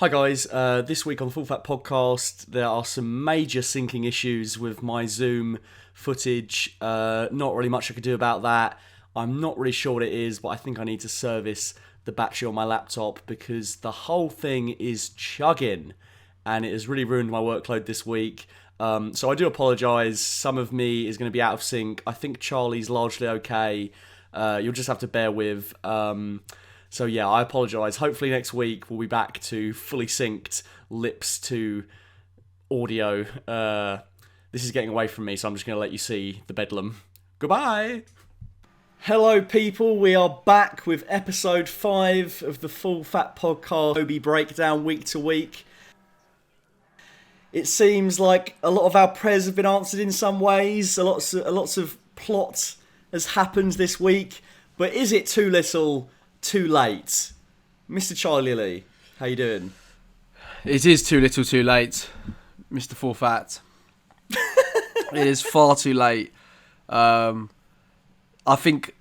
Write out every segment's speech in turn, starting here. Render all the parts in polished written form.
Hi guys, this week on the Full Fat Podcast there are some major syncing issues with my Zoom footage. Not really much I could do about that. I'm not really sure what it is, but I think I need to service the battery on my laptop because the whole thing is chugging and it has really ruined my workload this week. So I do apologise. Some of me is going to be out of sync. I think Charlie's largely okay. You'll just have to bear with. So yeah, I apologise. Hopefully next week we'll be back to fully synced lips to audio. This is getting away from me, so I'm just going to let you see the bedlam. Goodbye! Hello people, we are back with episode 5 of the Full Fat Podcast Obi Breakdown week to week. It seems like a lot of our prayers have been answered in some ways. Lots of plot has happened this week. But is it too little, too late? Mr. Charlie Lee, how you doing? It is too little, too late, Mr. Full Fat. It is far too late. I think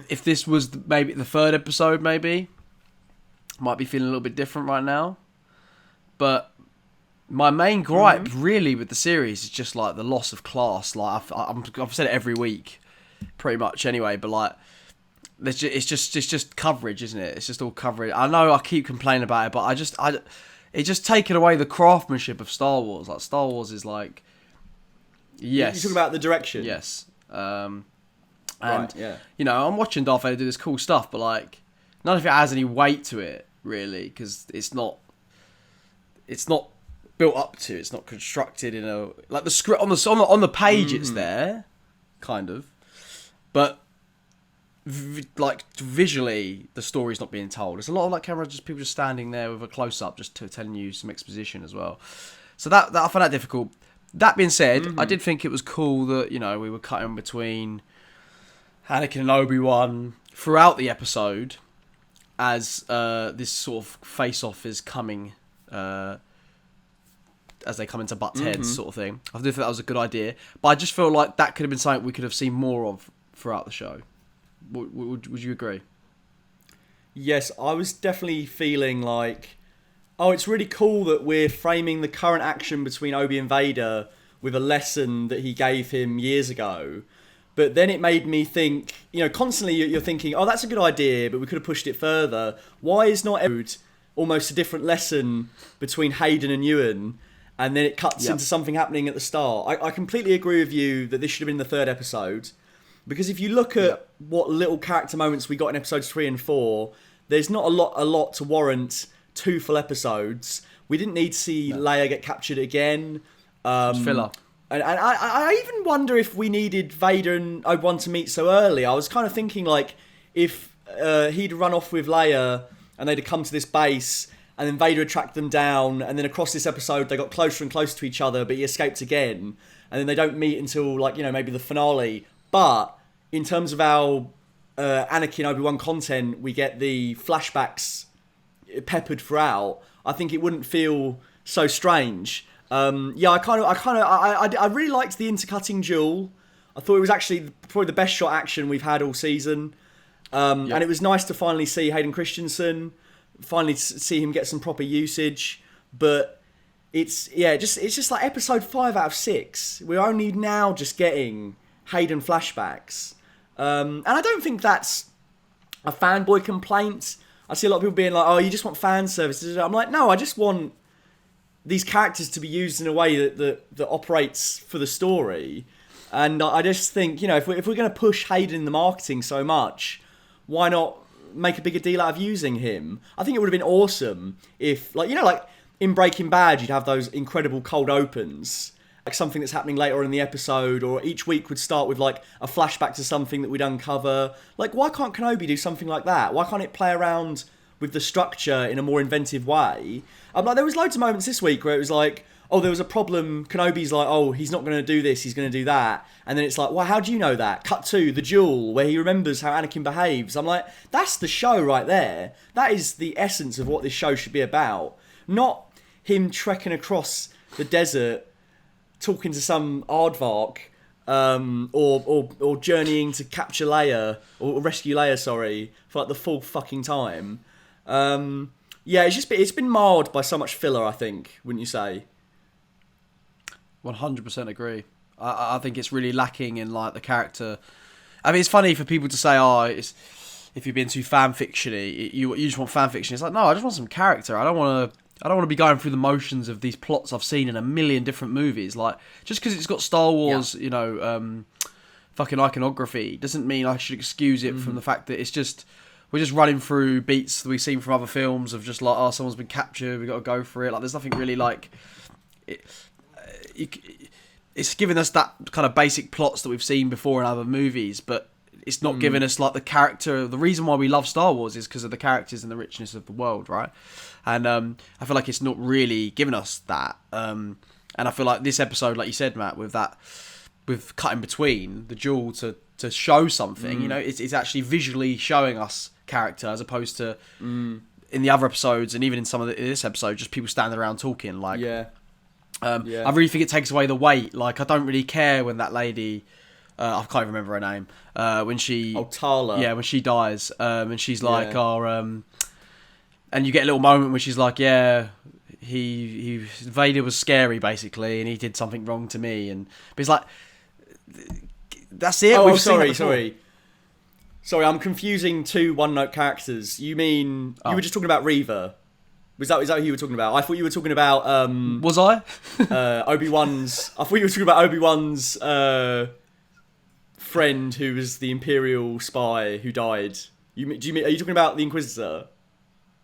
if this was maybe the third episode, maybe might be feeling a little bit different right now. But my main gripe, really, with the series is just like the loss of class. Like I've said it every week, pretty much anyway. But like, it's just coverage, isn't it? It's just all coverage. I know I keep complaining about it, but it's just taken away the craftsmanship of Star Wars. Like Star Wars is like, yes, You talking about the direction? yes, and Right, yeah. you know, I'm watching Darth Vader do this cool stuff, but like, none of it has any weight to it, really, because it's not built up to. It's not constructed in a like the script on the page. It's there, kind of, but like visually, the story's not being told. There's a lot of like people just standing there with a close up, just telling you some exposition as well. So that I find that difficult. That being said, I did think it was cool that, you know, we were cutting between Anakin and Obi-Wan throughout the episode as this sort of face-off is coming, as they come into butts heads sort of thing. I do think that was a good idea, but I just feel like that could have been something we could have seen more of throughout the show. Would you agree? Yes, I was definitely feeling like, oh, it's really cool that we're framing the current action between Obi and Vader with a lesson that he gave him years ago. But then it made me think, you know, constantly you're thinking, oh, that's a good idea, but we could have pushed it further. Why is not almost a different lesson between Hayden and Ewan, and then it cuts into something happening at the start? I completely agree with you that this should have been the third episode. Because if you look at what little character moments we got in episodes 3 and 4, there's not a lot to warrant 2 full episodes. We didn't need to see Leia get captured again. Filler. And I even wonder if we needed Vader and Obi-Wan to meet so early. I was kind of thinking like if he'd run off with Leia and they'd have come to this base and then Vader had tracked them down, and then across this episode they got closer and closer to each other, but he escaped again, and then they don't meet until like, you know, maybe the finale. But in terms of our Anakin Obi-Wan content, we get the flashbacks peppered throughout. I think it wouldn't feel so strange. I really liked the intercutting duel. I thought it was actually probably the best shot action we've had all season. And it was nice to finally see Hayden Christensen, finally see him get some proper usage. But it's just like episode 5 out of 6. We're only now just getting Hayden flashbacks. And I don't think that's a fanboy complaint. I see a lot of people being like, oh, you just want fan service. I'm like, no, I just want these characters to be used in a way that operates for the story. And I just think, you know, if we're going to push Hayden in the marketing so much, why not make a bigger deal out of using him? I think it would have been awesome if, like, you know, like in Breaking Bad, you'd have those incredible cold opens, like something that's happening later on in the episode, or each week would start with like a flashback to something that we'd uncover. Like, why can't Kenobi do something like that? Why can't it play around with the structure in a more inventive way? Like, there was loads of moments this week where it was like, oh, there was a problem. Kenobi's like, oh, he's not going to do this, he's going to do that. And then it's like, well, how do you know that? Cut to the duel where he remembers how Anakin behaves. I'm like, that's the show right there. That is the essence of what this show should be about. Not him trekking across the desert talking to some aardvark, or journeying to capture Leia, or rescue Leia, sorry, for like the full fucking time. Yeah, it's been marred by so much filler, I think, wouldn't you say? 100% agree. I think it's really lacking in like the character. I mean, it's funny for people to say, "Oh, it's if you're being too fan fictiony, you just want fan fiction." It's like, no, I just want some character. I don't want to be going through the motions of these plots I've seen in a million different movies. Like, just because it's got Star Wars, fucking iconography doesn't mean I should excuse it from the fact that we're just running through beats that we've seen from other films of just like, oh, someone's been captured, we got to go for it. Like, there's nothing really like it's giving us that kind of basic plots that we've seen before in other movies, but it's not giving us like the character. The reason why we love Star Wars is because of the characters and the richness of the world, right? And I feel like it's not really giving us that. And I feel like this episode, like you said, Matt, with cutting between the duel to show something, it's actually visually showing us character as opposed to in the other episodes and even in some of this episode, just people standing around talking. Like, I really think it takes away the weight. Like, I don't really care when that lady, I can't even remember her name, when she... Oh, Tala. Yeah, when she dies, and she's like, and you get a little moment where she's like, yeah, Vader was scary, basically, and he did something wrong to me, but it's like, that's it. Sorry, I'm confusing two one-note characters. You mean, you were just talking about Reva? Is that who you were talking about? I thought you were talking about... was I? Obi-Wan's... I thought you were talking about Obi-Wan's friend who was the Imperial spy who died. Are you talking about the Inquisitor?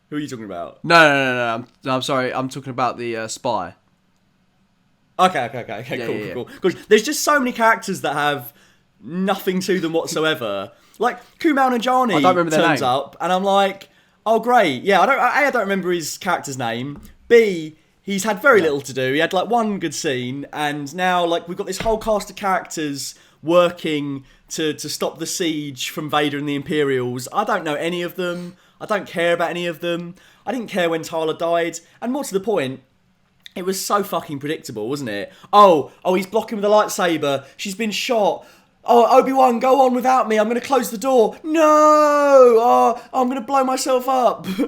Who are you talking about? No. I'm sorry. I'm talking about the spy. Okay. Cool. Because there's just so many characters that have nothing to them whatsoever. Like, Kumail Nanjiani turns up, and I'm like... Oh, great. Yeah, I don't remember his character's name. B, he's had very little to do. He had, like, one good scene, and now, like, we've got this whole cast of characters working to stop the siege from Vader and the Imperials. I don't know any of them. I don't care about any of them. I didn't care when Tala died. And more to the point, it was so fucking predictable, wasn't it? Oh, he's blocking with a lightsaber. She's been shot. Oh, Obi-Wan, go on without me. I'm going to close the door. No! Oh, I'm going to blow myself up. How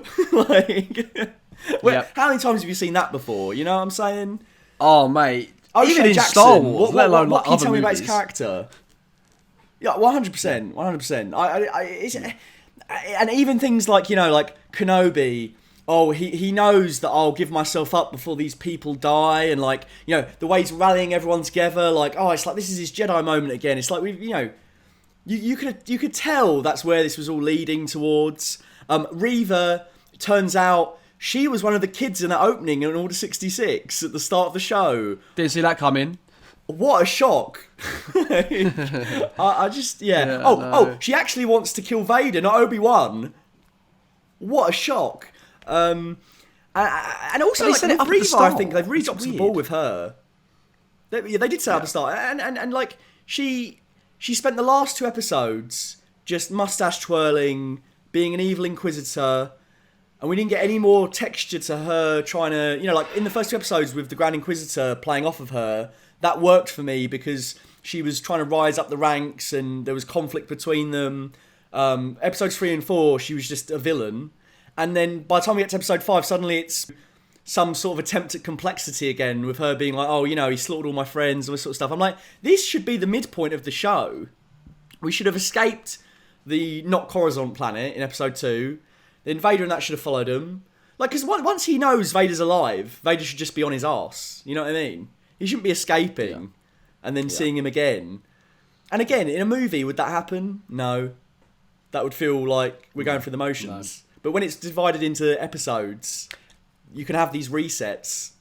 many times have you seen that before? You know what I'm saying? Oh, mate. Even in Jackson, Star Wars, let alone what can you tell me movies? about his character? Yeah, 100%. 100%. And even things like, like Kenobi... Oh, he knows that I'll give myself up before these people die, and like, the way he's rallying everyone together, like, oh, it's like this is his Jedi moment again. It's like you could tell that's where this was all leading towards. Reva, turns out she was one of the kids in that opening in Order 66 at the start of the show. Didn't see that coming. What a shock! I just she actually wants to kill Vader, not Obi-Wan. What a shock! And also, like, with Reva, I think they've really dropped the ball with her. They did set up a start, and like she spent the last two episodes just mustache twirling, being an evil Inquisitor, and we didn't get any more texture to her trying to, like in the first two episodes with the Grand Inquisitor playing off of her. That worked for me because she was trying to rise up the ranks, and there was conflict between them. Episodes 3 and 4, she was just a villain. And then by the time we get to episode 5, suddenly it's some sort of attempt at complexity again, with her being like, oh, he slaughtered all my friends, all this sort of stuff. I'm like, this should be the midpoint of the show. We should have escaped the not Coruscant planet in episode 2. Then Vader and that should have followed him. Like, because once he knows Vader's alive, Vader should just be on his arse. You know what I mean? He shouldn't be escaping and then seeing him again. And again, in a movie, would that happen? No. That would feel like we're going through the motions. No. But when it's divided into episodes, you can have these resets.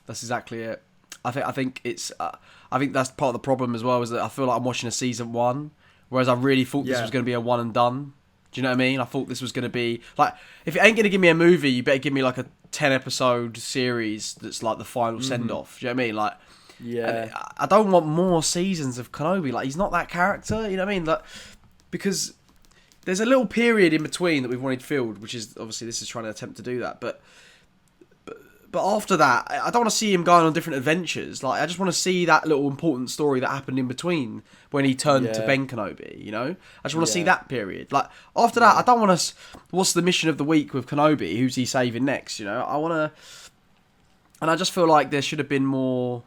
That's exactly it. I think it's. I think that's part of the problem as well. Is that I feel like I'm watching a season 1, whereas I really thought this was going to be a one and done. Do you know what I mean? I thought this was going to be like, if it ain't going to give me a movie, you better give me like a 10 episode series that's like the final send off. Do you know what I mean? Like, I don't want more seasons of Kenobi. Like, he's not that character. You know what I mean? Like, because there's a little period in between that we've wanted filled, which is obviously this is trying to attempt to do that, but But after that, I don't want to see him going on different adventures. Like, I just want to see that little important story that happened in between when he turned to Ben Kenobi, you know? I just want to see that period. Like, after that, I don't want to... What's the mission of the week with Kenobi? Who's he saving next, you know? I want to... And I just feel like there should have been more...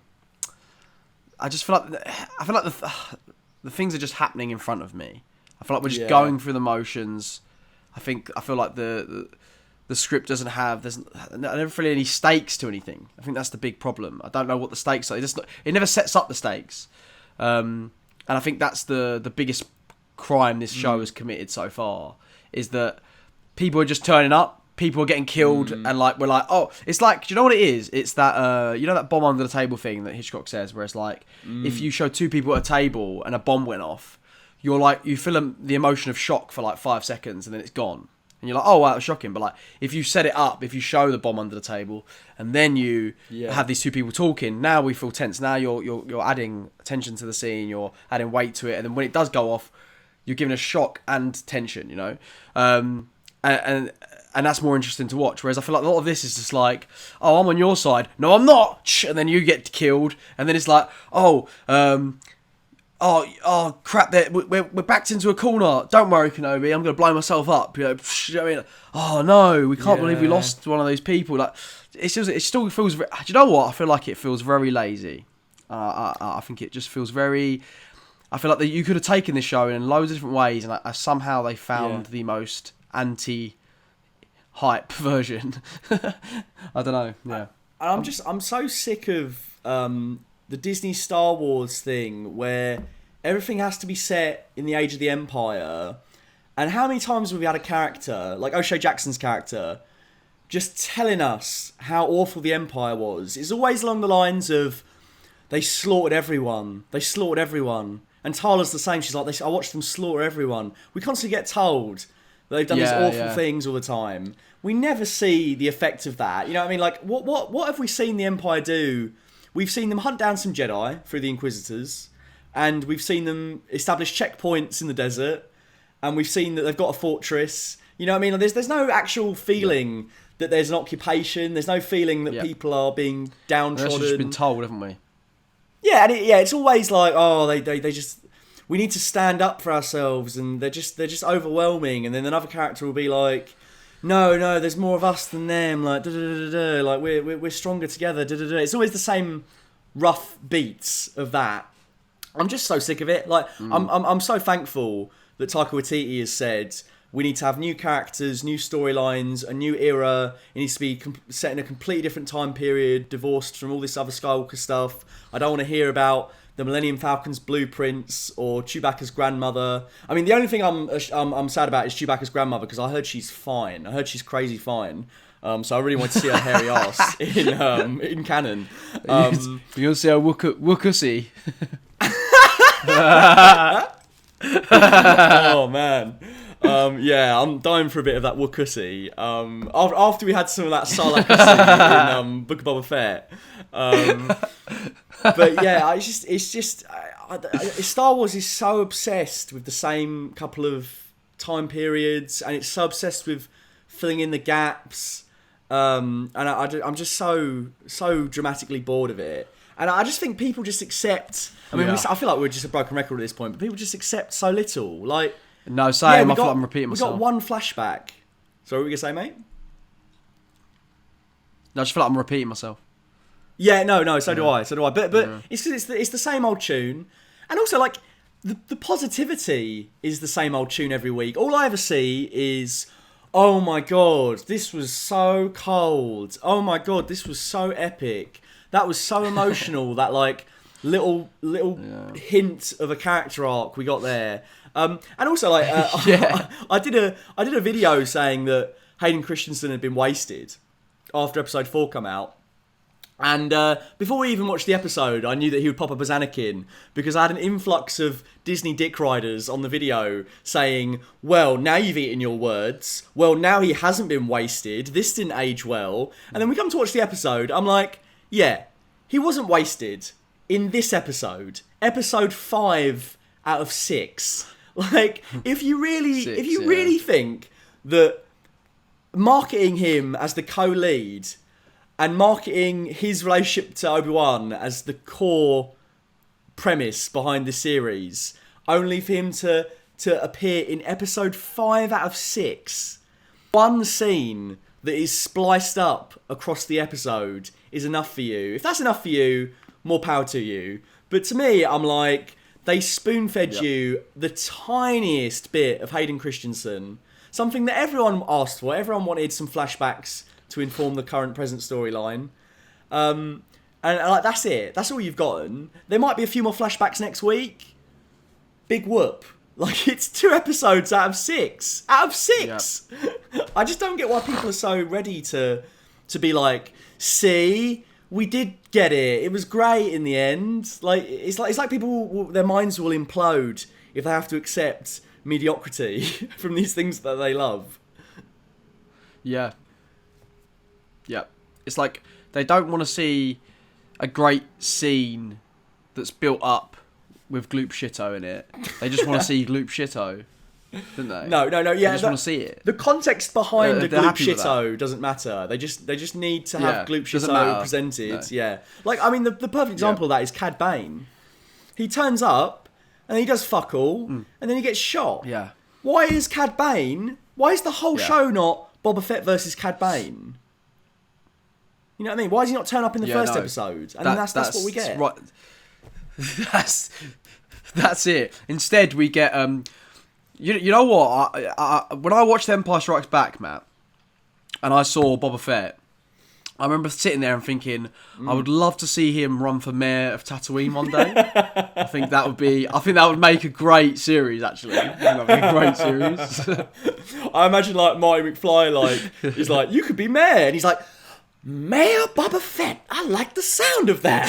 I feel like the things are just happening in front of me. I feel like we're just going through the motions. I feel like the script doesn't have... There's never really any stakes to anything. I think that's the big problem. I don't know what the stakes are. It never sets up the stakes. And I think that's the biggest crime this show has committed so far, is that people are just turning up, people are getting killed, and like we're like, oh, it's like, do you know what it is? It's that, you know that bomb under the table thing that Hitchcock says, where it's like, if you show two people at a table and a bomb went off, you're like, you feel the emotion of shock for like 5 seconds and then it's gone. And you're like, oh, wow, it was shocking. But like, if you set it up, if you show the bomb under the table, and then you have these two people talking, now we feel tense. Now you're adding tension to the scene. You're adding weight to it. And then when it does go off, you're giving a shock and tension. You know, and that's more interesting to watch. Whereas I feel like a lot of this is just like, oh, I'm on your side. No, I'm not. And then you get killed. And then it's like, oh, crap, we're backed into a corner. Don't worry, Kenobi, I'm going to blow myself up. You know what I mean? Oh, no, we can't believe we lost one of those people. Like, it still feels... Do you know what? I feel like it feels very lazy. I think it just feels very... I feel like that you could have taken this show in loads of different ways, and somehow they found the most anti-hype version. I don't know, yeah. I'm so sick of... the Disney Star Wars thing where everything has to be set in the age of the Empire. And how many times have we had a character, like O'Shea Jackson's character, just telling us how awful the Empire was? It's always along the lines of, they slaughtered everyone. And Tala's the same. She's like, I watched them slaughter everyone. We constantly get told that they've done these awful things all the time. We never see the effect of that. You know what I mean? Like, what have we seen the Empire do? We've seen them hunt down some Jedi through the Inquisitors, and we've seen them establish checkpoints in the desert, and we've seen that they've got a fortress. You know what I mean? There's no actual feeling that there's an occupation. There's no feeling that people are being downtrodden. That's just been told, haven't we? Yeah, and it's always like, oh, they just... We need to stand up for ourselves, and they're just overwhelming. And then another character will be like, no, there's more of us than them. Like, like we're stronger together. It's always the same rough beats of that. I'm just so sick of it. Like, I'm so thankful that Taika Waititi has said we need to have new characters, new storylines, a new era. It needs to be set in a completely different time period, divorced from all this other Skywalker stuff. I don't want to hear about the Millennium Falcon's blueprints or Chewbacca's grandmother. I mean, the only thing I'm sad about is Chewbacca's grandmother, because I heard she's fine. I heard she's crazy fine. So I really want to see her hairy ass in canon. You want to see her Wookussy? Oh man. I'm dying for a bit of that Wookussy. After we had some of that Sarlacc in Book of Boba Fett. But yeah, it's just Star Wars is so obsessed with the same couple of time periods, and it's so obsessed with filling in the gaps. And I'm just so dramatically bored of it. And I just think people just accept. I mean, I feel like we're just a broken record at this point, but people just accept so little. Like, no, same. I feel like I'm repeating myself. We got one flashback. So what were you gonna say, mate? No, I just feel like I'm repeating myself. Yeah, no, so do I. But it's the same old tune, and also like the positivity is the same old tune every week. All I ever see is, oh my god, this was so cold. Oh my god, this was so epic. That was so emotional. That like little hint of a character arc we got there. And also like I did a video saying that Hayden Christensen had been wasted after episode 4 come out. And before we even watched the episode, I knew that he would pop up as Anakin, because I had an influx of Disney dick riders on the video saying, well, now you've eaten your words. Well, now he hasn't been wasted. This didn't age well. And then we come to watch the episode. I'm like, yeah, he wasn't wasted in this episode. Episode 5 out of 6. Like, if you really think that marketing him as the co-lead and marketing his relationship to Obi-Wan as the core premise behind the series, only for him to appear in episode 5 out of 6. One scene that is spliced up across the episode is enough for you. If that's enough for you, more power to you. But to me, I'm like, they spoon-fed you the tiniest bit of Hayden Christensen, something that everyone asked for. Everyone wanted some flashbacks to inform the current present storyline. And like, that's it. That's all you've gotten. There might be a few more flashbacks next week. Big whoop. Like, it's 2 episodes out of 6. Out of 6! Yep. I just don't get why people are so ready to be like, see, we did get it. It was great in the end. Like, it's like people, their minds will implode if they have to accept mediocrity from these things that they love. Yeah. Yeah. It's like they don't want to see a great scene that's built up with Gloop Shitto in it. They just want to see Gloop Shitto, don't they? No. Yeah, they just want to see it. The context behind the Gloop Shitto doesn't matter. They just need to have Gloop Shitto presented. No. Yeah, like, I mean, the perfect example of that is Cad Bane. He turns up and he does fuck all, and then he gets shot. Yeah. Why is Cad Bane? Why is the whole show not Boba Fett versus Cad Bane? You know what I mean? Why does he not turn up in the first episode? And then that's what we get. Right. That's it. Instead, we get you know what? When I watched Empire Strikes Back, Matt, and I saw Boba Fett, I remember sitting there and thinking, I would love to see him run for mayor of Tatooine one day. I think that would make a great series. Actually, I think that would be a great series. I imagine like Marty McFly, like, he's like, you could be mayor, and he's like, Mayor Boba Fett, I like the sound of that.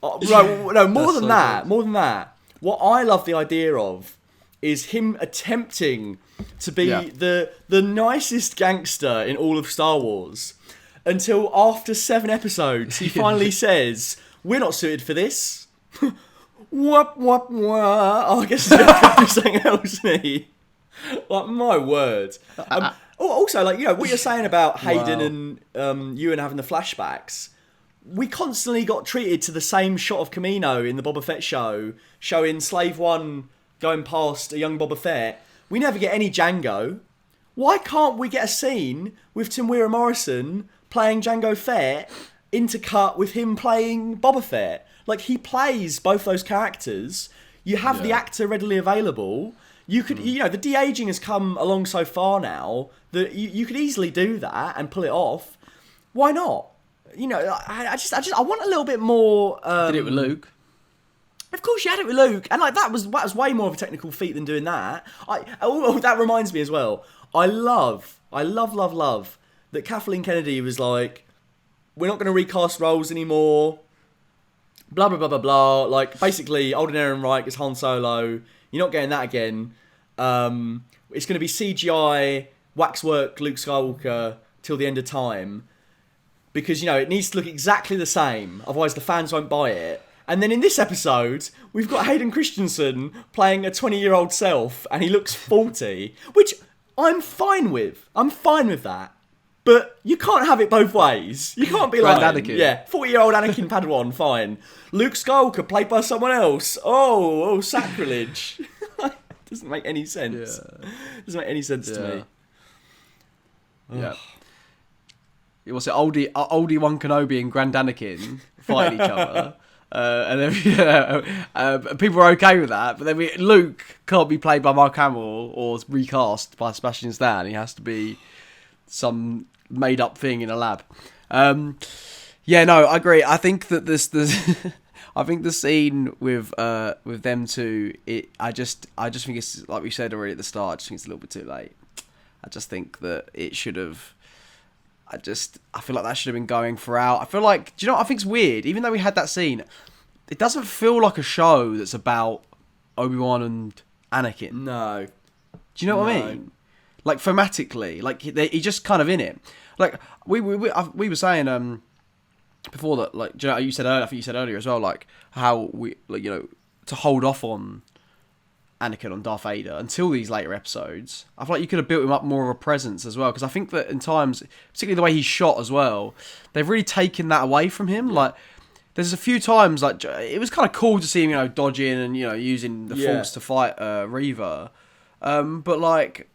More than that. What I love the idea of is him attempting to be the nicest gangster in all of Star Wars until after 7 episodes he finally says, we're not suited for this. Whoop, whoop, whoop. Oh, I guess he's going to do something else, isn't he? Like, my word. Also, like, you know, what you're saying about Hayden and Ewan having the flashbacks, we constantly got treated to the same shot of Kamino in the Boba Fett show, showing Slave One going past a young Boba Fett. We never get any Jango. Why can't we get a scene with Temuera Morrison playing Jango Fett intercut with him playing Boba Fett? Like, he plays both those characters. You have the actor readily available. You could, you know, the de-aging has come along so far now that you could easily do that and pull it off. Why not? You know, I want a little bit more. Did it with Luke? Of course, you had it with Luke, and like that was way more of a technical feat than doing that. That reminds me as well. I love that Kathleen Kennedy was like, we're not going to recast roles anymore. Blah blah blah blah blah. Like, basically, Alden Ehrenreich is Han Solo. You're not getting that again. It's going to be CGI waxwork Luke Skywalker till the end of time. Because, you know, it needs to look exactly the same. Otherwise, the fans won't buy it. And then in this episode, we've got Hayden Christensen playing a 20-year-old self. And he looks 40. Which I'm fine with. I'm fine with that. But you can't have it both ways. You can't be like, Anakin. Yeah, 40-year-old Anakin Padawan, fine. Luke Skywalker played by someone else. Oh, sacrilege. Doesn't make any sense. Yeah. Doesn't make any sense to me. Yeah. What's it? Oldie Wan Kenobi and Grand Anakin fighting each other. And then people are okay with that. But then Luke can't be played by Mark Hamill or recast by Sebastian Stan. He has to be some made up thing in a lab. Yeah, no, I agree. I think that this I think the scene with them two, I just think it's, like we said already at the start, I just think it's a little bit too late. I just think that it should have. I feel like that should have been going throughout. I feel like, do you know what I think's weird? Even though we had that scene, it doesn't feel like a show that's about Obi-Wan and Anakin. No. Do you know what I mean? Like, thematically, like he's just kind of in it. Like we were saying before that, like, you said earlier, I think you said earlier as well, like how we, like, you know, to hold off on Anakin on Darth Vader until these later episodes. I feel like you could have built him up more of a presence as well, because I think that in times, particularly the way he's shot as well, they've really taken that away from him. Like, there's a few times, like, it was kind of cool to see him, dodging and, using the Force to fight Reva. But, like,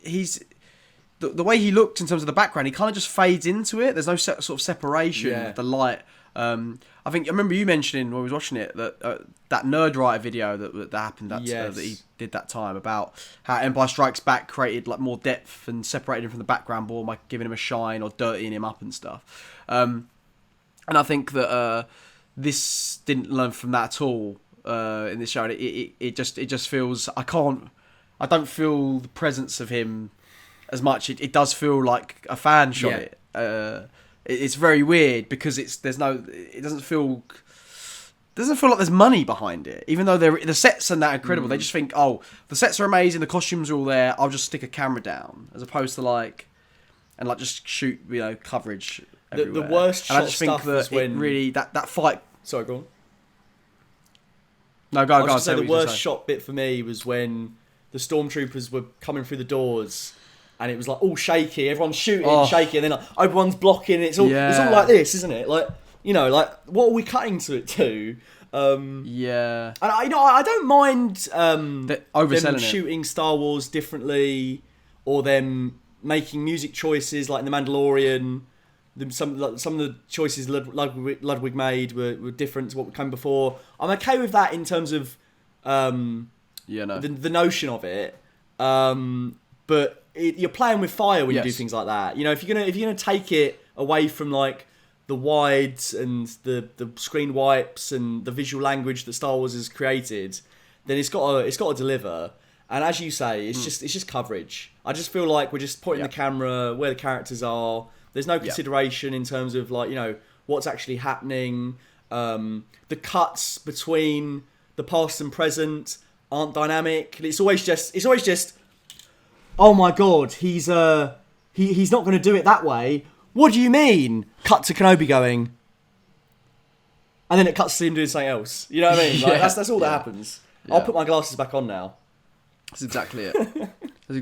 he's... The way he looked in terms of the background, he kind of just fades into it. There's no sort of separation of the light. I remember you mentioning when we was watching it that that Nerdwriter video that happened that he did that time about how Empire Strikes Back created like more depth and separated him from the background ball by giving him a shine or dirtying him up and stuff. And I think that this didn't learn from that at all in this show. And it just feels I don't feel the presence of him as much. It does feel like a fan shot it. It's very weird because it doesn't feel like there's money behind it, even though the sets are that incredible. They just think, oh, the sets are amazing, the costumes are all there, I'll just stick a camera down, as opposed to just shoot coverage everywhere. The worst shot and I just think stuff that was when really that fight. Sorry, go on. No, go on. The worst shot bit for me was when the stormtroopers were coming through the doors. And it was like all shaky, everyone's shooting, shaky, and then like Obi-Wan's blocking. It's all like this, isn't it? Like what are we cutting to it to? And I don't mind them shooting Star Wars differently, or them making music choices like in The Mandalorian. Some of the choices Ludwig made were different to what came before. I'm okay with that in terms of the notion of it, but. You're playing with fire when you do things like that. If you're gonna take it away from like the wides and the screen wipes and the visual language that Star Wars has created, then it's got to deliver. And as you say, it's just coverage. I just feel like we're just pointing the camera where the characters are. There's no consideration in terms of what's actually happening. The cuts between the past and present aren't dynamic. It's always just. Oh my god, he's not going to do it that way. What do you mean? Cut to Kenobi going, and then it cuts to him doing something else. You know what I mean? That's all that happens. Yeah. I'll put my glasses back on now. That's exactly it. That's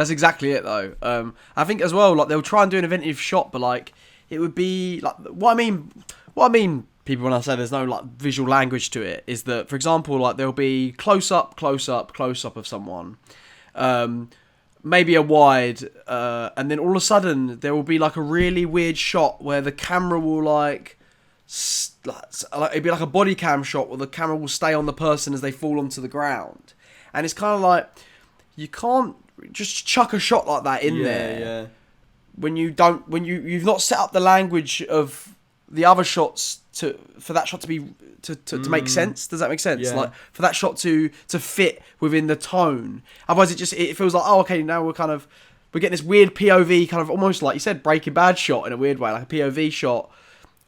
exactly it, though. I think as well, they'll try and do an inventive shot, but it would be what I mean. People, when I say there's no visual language to it, is that, for example, there'll be close up of someone, maybe a wide, and then all of a sudden there will be a really weird shot where the camera will it'd be like a body cam shot where the camera will stay on the person as they fall onto the ground, and it's kind of like you can't just chuck a shot like that in there when you've not set up the language of the other shots for that shot to be to make sense. Does that make sense? Yeah. For that shot to fit within the tone. Otherwise, it feels like, oh, okay, now we're getting this weird POV, kind of almost like you said, Breaking Bad shot in a weird way, like a POV shot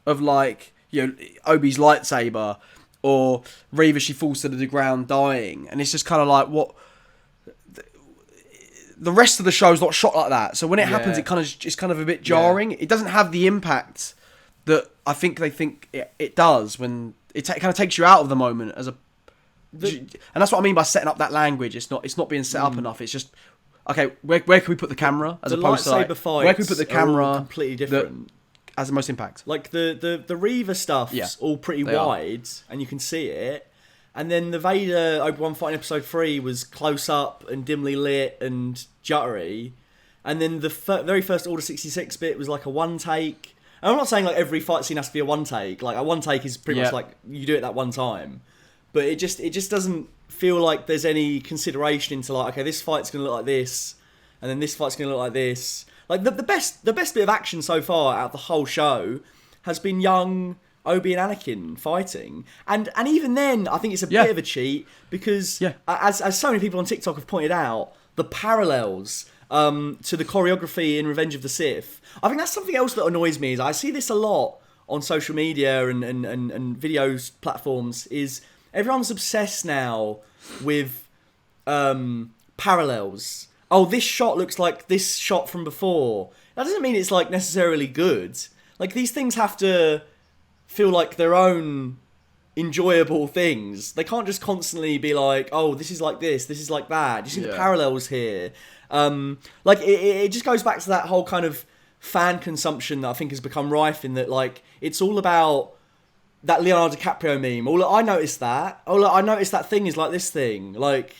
of Obi's lightsaber or Reva, she falls to the ground dying, and it's just kind of like what. The rest of the show is not shot like that, so when it happens, it's kind of a bit jarring. It doesn't have the impact that I think they think it does when it kind of takes you out of the moment and that's what I mean by setting up that language. It's not being set up enough. It's just okay. Where can we put the camera as opposed to where can we put the camera? Completely different. Has the most impact. The Reva stuff's all pretty wide and you can see it, and then the Vader Obi-Wan fight in episode 3 was close up and dimly lit and juttery, and then the very first Order 66 bit was a one take. And I'm not saying every fight scene has to be a one take. A one take is pretty much you do it that one time, but it just doesn't feel like there's any consideration into okay, this fight's gonna look like this, and then this fight's gonna look like this. The best bit of action so far out of the whole show has been young Obi and Anakin fighting, and even then I think it's a bit of a cheat because as so many people on TikTok have pointed out, the parallels to the choreography in Revenge of the Sith. I think that's something else that annoys me. Is I see this a lot on social media and videos platforms. Is everyone's obsessed now with parallels. Oh, this shot looks like this shot from before. That doesn't mean it's necessarily good. These things have to feel like their own enjoyable things. They can't just constantly be like, oh, this is like this is like that. Do you see the parallels here? Like it just goes back to that whole kind of fan consumption that I think has become rife in that, like, it's all about that Leonardo DiCaprio meme. Oh, look, I noticed that. Oh, look, I noticed that thing is like this thing. Like,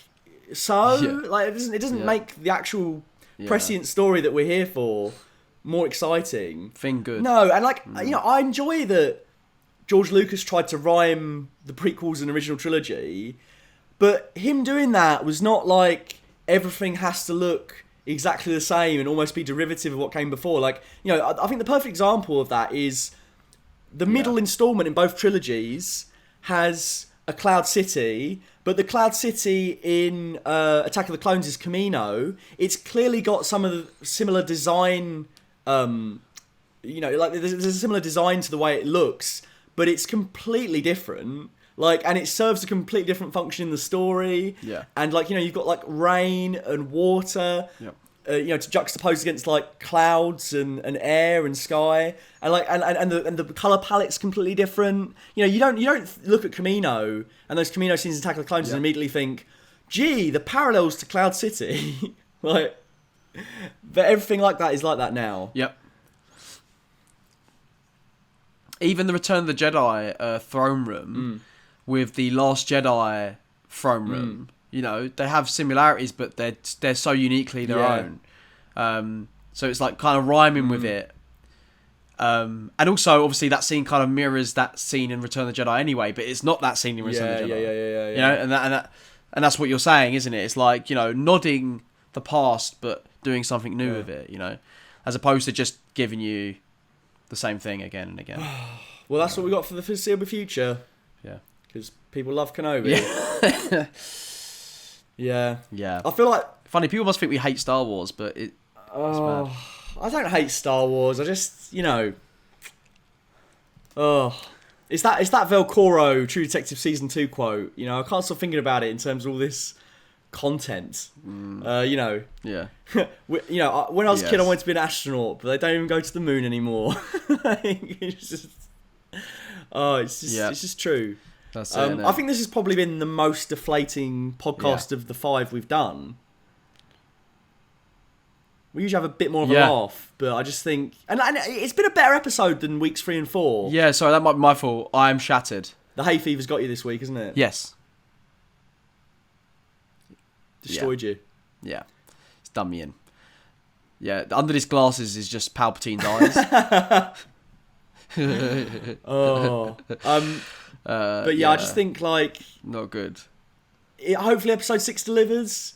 so like it doesn't make the actual prescient story that we're here for more exciting. Thing good. No, and like you know, I enjoy that George Lucas tried to rhyme the prequels and original trilogy, but him doing that was not like everything has to look exactly the same and almost be derivative of what came before. Like, you know, I think the perfect example of that is the middle installment in both trilogies has a Cloud City, but the Cloud City in Attack of the Clones is Kamino. It's clearly got some of the similar design, you know, like there's a similar design to the way it looks, but it's completely different. Like, and it serves a completely different function in the story. Yeah. And like, you know, you've got like rain and water. Yep. You know, to juxtapose against like clouds and air and sky, and like and the color palette's completely different. You know, you don't look at Kamino and those Kamino scenes in Attack of the Clones and immediately think, gee, the parallels to Cloud City, like, but everything like that is like that now. Yep. Even the Return of the Jedi throne room with the Last Jedi throne room. You know, they have similarities, but they're so uniquely their own. So it's like kind of rhyming with it. And also, obviously, that scene kind of mirrors that scene in Return of the Jedi anyway, but it's not that scene in Return of the Jedi. Yeah. You know, and that's what you're saying, isn't it? It's like, you know, nodding the past, but doing something new with it, you know, as opposed to just giving you the same thing again and again. Well, that's what we got for the foreseeable future. Yeah. Because people love Kenobi. Yeah. I feel like... Funny, people must think we hate Star Wars, but it's bad. I don't hate Star Wars. I just, you know... It's that Velcoro True Detective Season 2 quote. You know, I can't stop thinking about it in terms of all this content. You know... Yeah. You know, when I was a kid, I wanted to be an astronaut, but they don't even go to the moon anymore. It's just... it's just true. That's it, I think this has probably been the most deflating podcast of the 5 we've done. We usually have a bit more of a laugh, but I just think... And it's been a better episode than weeks 3 and 4. Yeah, sorry, that might be my fault. I'm shattered. The hay fever's got you this week, isn't it? Yes. Destroyed you. Yeah. It's done me in. Yeah, under these glasses is just Palpatine's eyes. But I just think, like... Not good. Hopefully episode 6 delivers.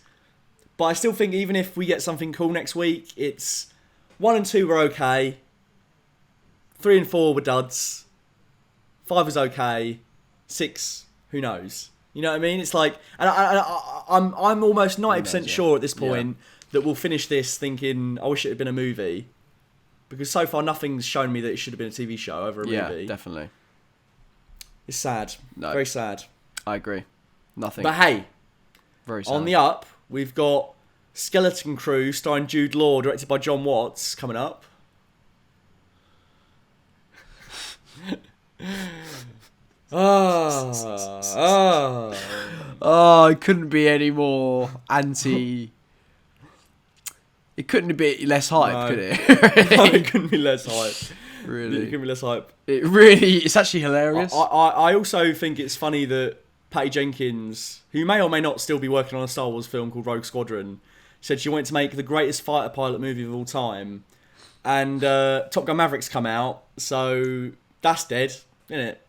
But I still think even if we get something cool next week, it's 1 and 2 were okay. 3 and 4 were duds. 5 was okay. 6, who knows? You know what I mean? It's like... And I'm almost 90% sure at this point that we'll finish this thinking, I wish it had been a movie. Because so far nothing's shown me that it should have been a TV show over a movie. Yeah, definitely. It's sad. No. Very sad. I agree. Nothing. But hey, very sad. On the up, we've got Skeleton Crew starring Jude Law, directed by John Watts, coming up. It couldn't be any more anti... It couldn't be less hype, could it? No, it couldn't be less hype. Really? It couldn't be less hype. It's actually hilarious. I also think it's funny that Patty Jenkins, who may or may not still be working on a Star Wars film called Rogue Squadron, said she wanted to make the greatest fighter pilot movie of all time. And Top Gun Maverick's come out, so that's dead, isn't it?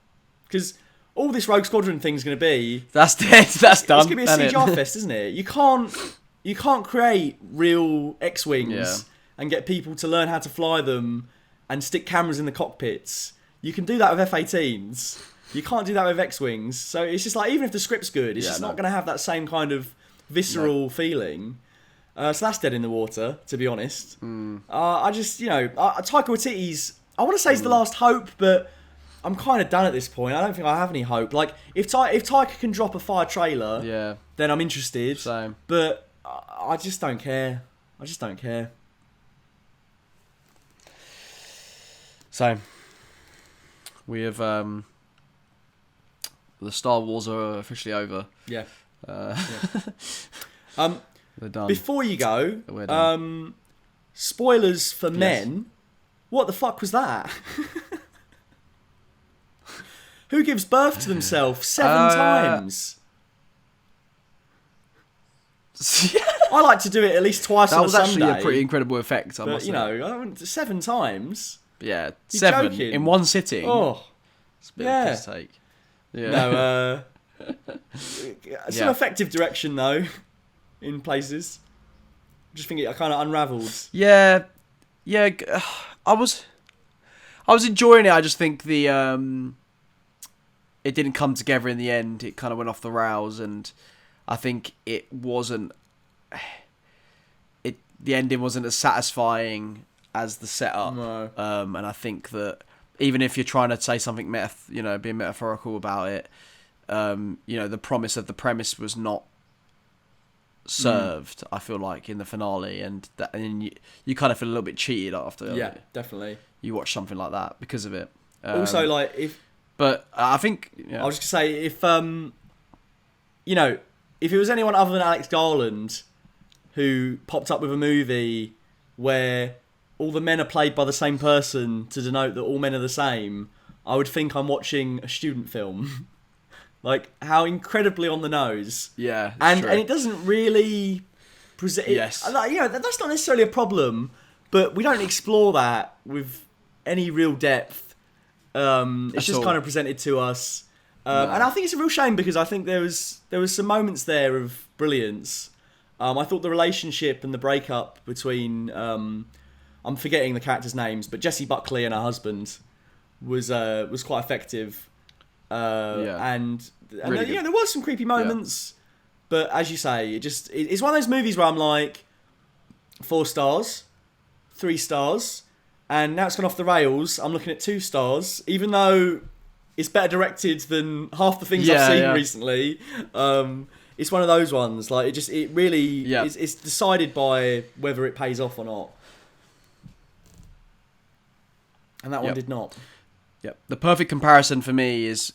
Because all this Rogue Squadron thing's going to be... That's dead, that's done. It's going to be a CGI fest, isn't it? You can't create real X-Wings and get people to learn how to fly them and stick cameras in the cockpits. You can do that with F-18s. You can't do that with X-Wings. So it's just like, even if the script's good, it's just not going to have that same kind of visceral feeling. So that's dead in the water, to be honest. I just, you know, Taika Waititi's... I want to say he's the last hope, but I'm kind of done at this point. I don't think I have any hope. Like, if Taika can drop a fire trailer, then I'm interested. Same. But I just don't care. I just don't care. So, we have The Star Wars are officially over. Yeah. Uh, They're done. Before you go, We're done. spoilers for men. What the fuck was that? Who gives birth to themselves 7 times? I like to do it at least twice That on a was Sunday. actually a pretty incredible effect, I But, must you say. know, I went 7 times. Yeah, You're 7 joking. in one sitting. Oh, It's a bit yeah. of a piss take. Yeah. no. It's an effective direction, though, in places. I just think it kind of unravelled. Yeah. I was enjoying it. I just think the it didn't come together in the end. It kind of went off the rails, and I think it wasn't. The ending wasn't as satisfying as the setup. No. And I think that even if you're trying to say something being metaphorical about it, the promise of the premise was not served. I feel like in the finale, and you kind of feel a little bit cheated after. Yeah, definitely. You watch something like that because of it. Also, like, but I think I was just gonna say, if if it was anyone other than Alex Garland who popped up with a movie where all the men are played by the same person to denote that all men are the same, I would think I'm watching a student film. Like, how incredibly on the nose. Yeah, and true. it doesn't really present. Yes. Like, that's not necessarily a problem, but we don't explore that with any real depth. It's just kind of presented to us, and I think it's a real shame because I think there was some moments there of brilliance. I thought the relationship and the breakup between I'm forgetting the characters' names, but Jessie Buckley and her husband was quite effective. And Really there was some creepy moments, but as you say, it's one of those movies where I'm like 4 stars, 3 stars, and now it's gone off the rails. I'm looking at 2 stars, even though it's better directed than half the things I've seen recently. It's one of those ones. Like it really it's decided by whether it pays off or not, and that one did not. Yep. The perfect comparison for me is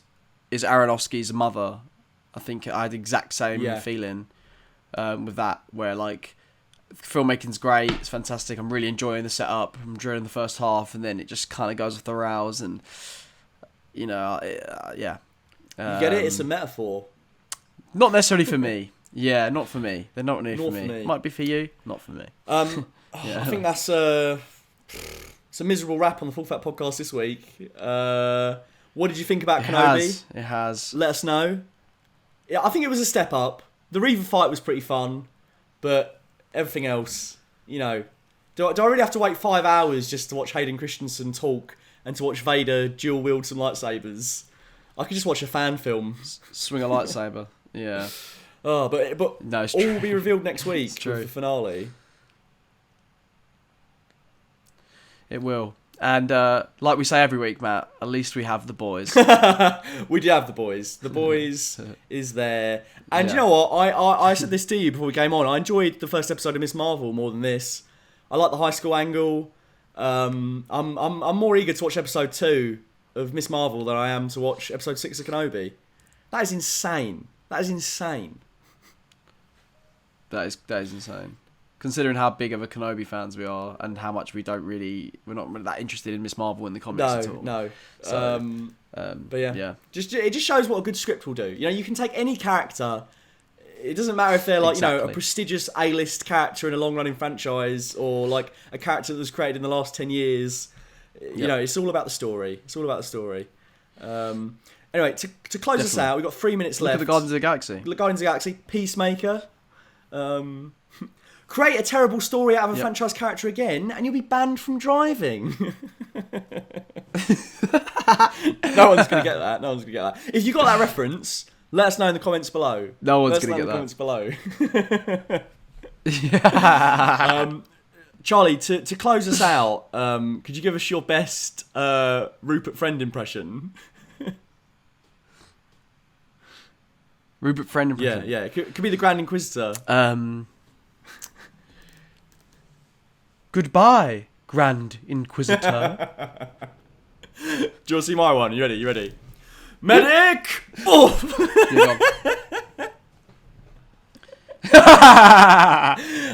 Aronofsky's Mother. I think I had the exact same feeling with that, where like filmmaking's great, it's fantastic. I'm really enjoying the setup. I'm enjoying the first half, and then it just kind of goes off the rails, and You get it? It's a metaphor. Not necessarily for me. Yeah, not for me. They're not really for me. Might be for you, not for me. I think that's it's a miserable wrap on the Full Fat Podcast this week. What did you think about Kenobi? It has. Let us know. Yeah, I think it was a step up. The Reaver fight was pretty fun, but everything else, do I really have to wait 5 hours just to watch Hayden Christensen talk and to watch Vader dual wield some lightsabers? I could just watch a fan film. Swing a lightsaber. Yeah. Oh, but no, it's all true. will be revealed next week true. with the finale. It will. And like we say every week, Matt, at least we have the boys. We do have the boys. The boys is there. And you know what? I said this to you before we came on. I enjoyed the first episode of Miss Marvel more than this. I like the high school angle. I'm more eager to watch episode 2 of Miss Marvel than I am to watch episode 6 of Kenobi. That is insane. That is insane. That is insane. Considering how big of a Kenobi fans we are, and how much we're not really that interested in Miss Marvel in the comics at all. No. So, but yeah. It just shows what a good script will do. You can take any character. It doesn't matter if they're like a prestigious A-list character in a long-running franchise, or like a character that was created in the last 10 years. It's all about the story. It's all about the story. Anyway, to close us out, we've got 3 minutes left. Look at the Guardians of the Galaxy. Guardians of the Galaxy, Peacemaker. Create a terrible story out of a franchise character again, and you'll be banned from driving. No one's going to get that. If you got that reference, let us know in the comments below. No one's going to get that. Comments below. Charlie, to close us out, could you give us your best Rupert Friend impression? Rupert Friend impression? Yeah. It could be the Grand Inquisitor. Goodbye, Grand Inquisitor. Do you want to see my one? You ready? Medic! Oh! You're gone.